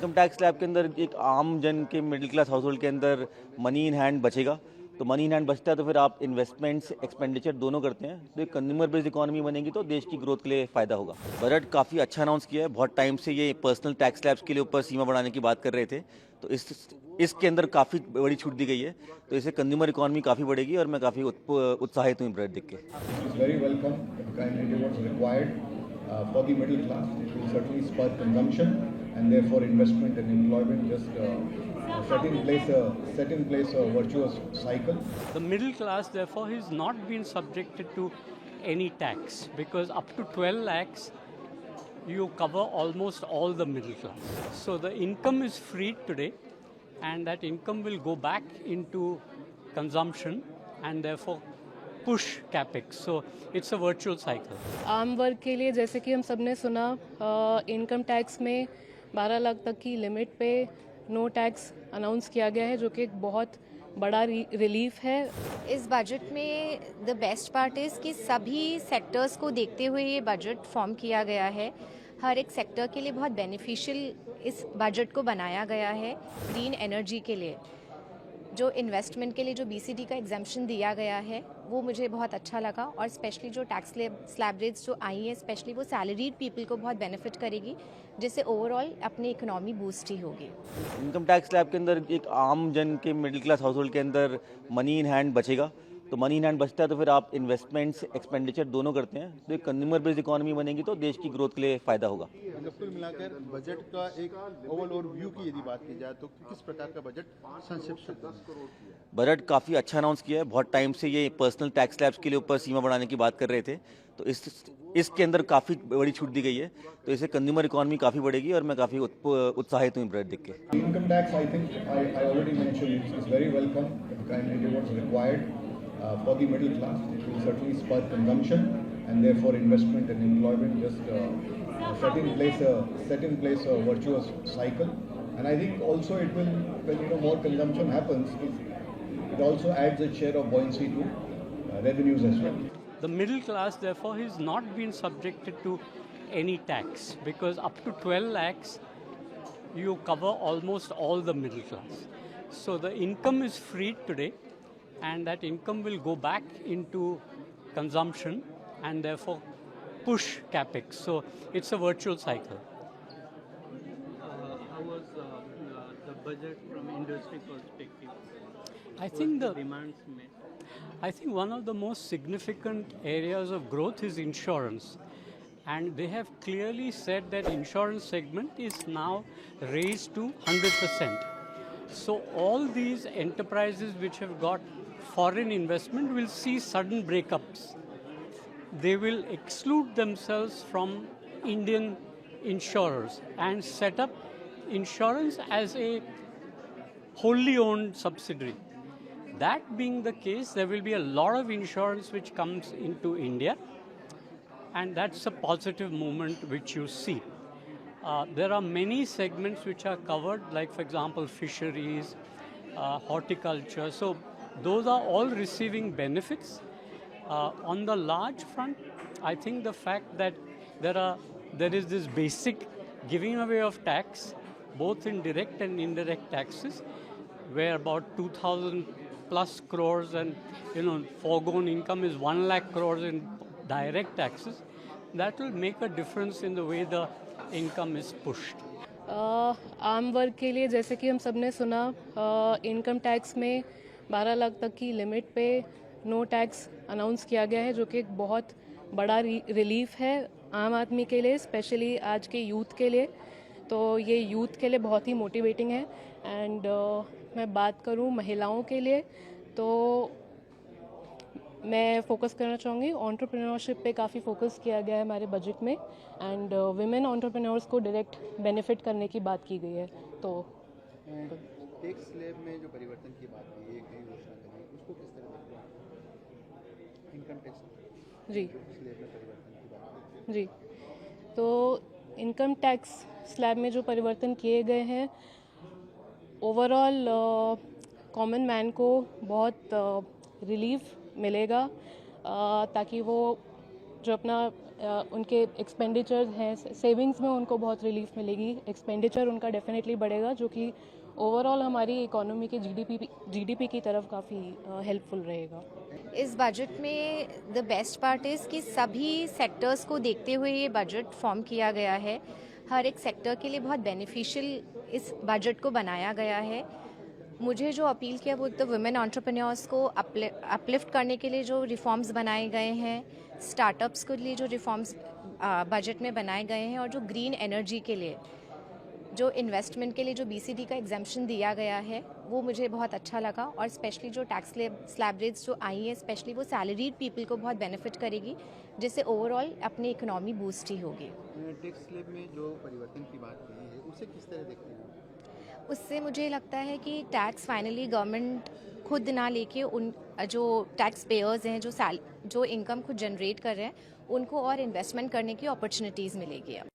Income tax slab के अंदर एक आम जन के मिडिल क्लास हाउस होल्ड के अंदर मनी इन हैंड बचेगा। तो मनी इन हैंड बचता है तो फिर आप इन्वेस्टमेंट्स एक्सपेंडिचर दोनों करते हैं तो एक कंज्यूमर बेस्ड इकोनॉमी बनेगी तो देश की ग्रोथ के लिए फ़ायदा होगा। बजट काफ़ी अच्छा अनाउंस किया है। बहुत टाइम से ये पर्सनल टैक्स स्लैब्स के लिए ऊपर सीमा बढ़ाने की बात कर रहे थे, तो इसके अंदर काफ़ी बड़ी छूट दी गई है, तो इससे कंज्यूमर इकोनॉमी काफ़ी बढ़ेगी और मैं काफ़ी उत्साहित हूँ बजट देख के। It's very welcome and what's required for the middle class. It will certainly spur consumption and therefore investment and employment. Just set in place a virtuous cycle. The middle class, therefore, is not been subjected to any tax because up to 12 lakhs you cover almost all the middle class. So the income is freed today and that income will go back into consumption and therefore push capex. So it's a virtual cycle. आम वर्ग के लिए जैसे कि हम सब ने सुना, इनकम टैक्स में 12 लाख तक की लिमिट पे नो टैक्स अनाउंस किया गया है, जो कि एक बहुत बड़ा रिलीफ है। इस बजट में द बेस्ट पार्ट इज़ कि सभी सेक्टर्स को देखते हुए ये बजट फॉर्म किया गया है। हर एक सेक्टर के लिए बहुत बेनिफिशियल इस बजट को बनाया गया है। ग्रीन एनर्जी के लिए जो इन्वेस्टमेंट के लिए जो बीसीडी का एग्जाम्पशन दिया गया है वो मुझे बहुत अच्छा लगा, और स्पेशली जो टैक्स स्लैब रेट्स जो आई हैं स्पेशली वो सैलरीड पीपल को बहुत बेनिफिट करेगी, जिससे ओवरऑल अपनी इकोनॉमी बूस्ट ही होगी। इनकम टैक्स स्लैब के अंदर एक आम जन के मिडिल क्लास हाउस होल्ड के अंदर मनी इन हैंड बचेगा। तो मनी इन हैंड बचता है तो फिर आप इन्वेस्टमेंट्स एक्सपेंडिचर दोनों करते हैं तो एक कंज्यूमर बेस्ड इकोनॉमी बनेगी तो देश की ग्रोथ के लिए फ़ायदा होगा। कुल मिलाकर बजट का एक ओवरऑल व्यू की यदि बात की जाए तो किस प्रकार का बजट संक्षिप्त शब्दों में? बजट काफ़ी अच्छा अनाउंस किया है। बहुत टाइम से ये पर्सनल टैक्स स्लैब्स के लिए ऊपर सीमा बढ़ाने की बात कर रहे थे, तो इसके अंदर काफ़ी बड़ी छूट दी गई है, तो इससे कंज्यूमर इकोनॉमी काफ़ी बढ़ेगी और मैं काफ़ी उत्साहित हूँ बजट देख के। Income tax, I think I already mentioned, is very welcome and what's required for the middle class. It will certainly spur consumption and therefore investment and employment. Just set in place a virtuous cycle, and I think also it will, when more consumption happens, it also adds a share of buoyancy to revenues as well. The middle class, therefore, is not been subjected to any tax because up to 12 lakhs you cover almost all the middle class. So the income is freed today and that income will go back into consumption and therefore push capex. So it's a virtual cycle. How was the budget from industry perspective? I think the demands met. I think one of the most significant areas of growth is insurance, and they have clearly said that insurance segment is now raised to 100%. So all these enterprises which have got foreign investment will see sudden breakups. They will exclude themselves from Indian insurers and set up insurance as a wholly owned subsidiary. That being the case, there will be a lot of insurance which comes into India, and that's a positive movement which you see. There are many segments which are covered, like for example fisheries, horticulture, so those are all receiving benefits. On the large front, I think the fact that there is this basic giving away of tax, both in direct and indirect taxes, where about 2,000 plus crores and foregone income is 1 lakh crores in direct taxes, that will make a difference in the way the income is pushed. आम वर्ग के लिए जैसे कि हम सब ने सुना, इनकम टैक्स में 12 लाख तक की लिमिट पे नो टैक्स अनाउंस किया गया है, जो कि एक बहुत बड़ा रिलीफ है आम आदमी के लिए, स्पेशली आज के यूथ के लिए। तो ये यूथ के लिए बहुत ही मोटिवेटिंग है। एंड मैं बात करूँ महिलाओं के लिए, तो मैं फोकस करना चाहूँगी एंटरप्रेन्योरशिप पे। काफ़ी फोकस किया गया है हमारे बजट में, एंड विमेन एंटरप्रेन्योर्स को डायरेक्ट बेनिफिट करने की बात की गई है। तो टैक्स स्लैब में जो परिवर्तन की बात की, एक नई घोषणा करी, उसको किस तरह देखते हैं? इनकम टैक्स जी स्लैब में परिवर्तन की बात की। जी, तो इनकम टैक्स स्लैब में जो परिवर्तन किए गए हैं, ओवरऑल कॉमन मैन को बहुत रिलीफ मिलेगा, ताकि वो जो अपना उनके एक्सपेंडिचर हैं, सेविंग्स में उनको बहुत रिलीफ मिलेगी, एक्सपेंडिचर उनका डेफिनेटली बढ़ेगा, जो कि ओवरऑल हमारी इकोनॉमी के जीडीपी की तरफ काफ़ी हेल्पफुल रहेगा। इस बजट में द बेस्ट पार्ट इज़ कि सभी सेक्टर्स को देखते हुए ये बजट फॉर्म किया गया है। हर एक सेक्टर के लिए बहुत बेनिफिशियल इस बजट को बनाया गया है। मुझे जो अपील किया वो तो वुमेन एंटरप्रेन्योर्स को अपलिफ्ट करने के लिए जो रिफॉर्म्स बनाए गए हैं, स्टार्टअप्स के लिए जो रिफॉर्म्स बजट में बनाए गए हैं, और जो ग्रीन एनर्जी के लिए जो इन्वेस्टमेंट के लिए जो बीसीडी का एग्जाम्पशन दिया गया है, वो मुझे बहुत अच्छा लगा। और स्पेशली जो टैक्स स्लैब रेट्स जो आई हैं, स्पेशली वो सैलरीड पीपल को बहुत बेनिफिट करेगी, जिससे ओवरऑल अपनी इकोनॉमी बूस्ट ही होगी। टैक्स स्लैब में जो परिवर्तन की बात कही है, उसे किस तरह देखते हैं? उससे मुझे लगता है कि टैक्स फाइनली गवर्नमेंट खुद ना लेके उन जो टैक्स पेयर्स हैं, जो इनकम खुद जनरेट कर रहे हैं, उनको और इन्वेस्टमेंट करने की अपॉर्चुनिटीज़ मिलेगी अब।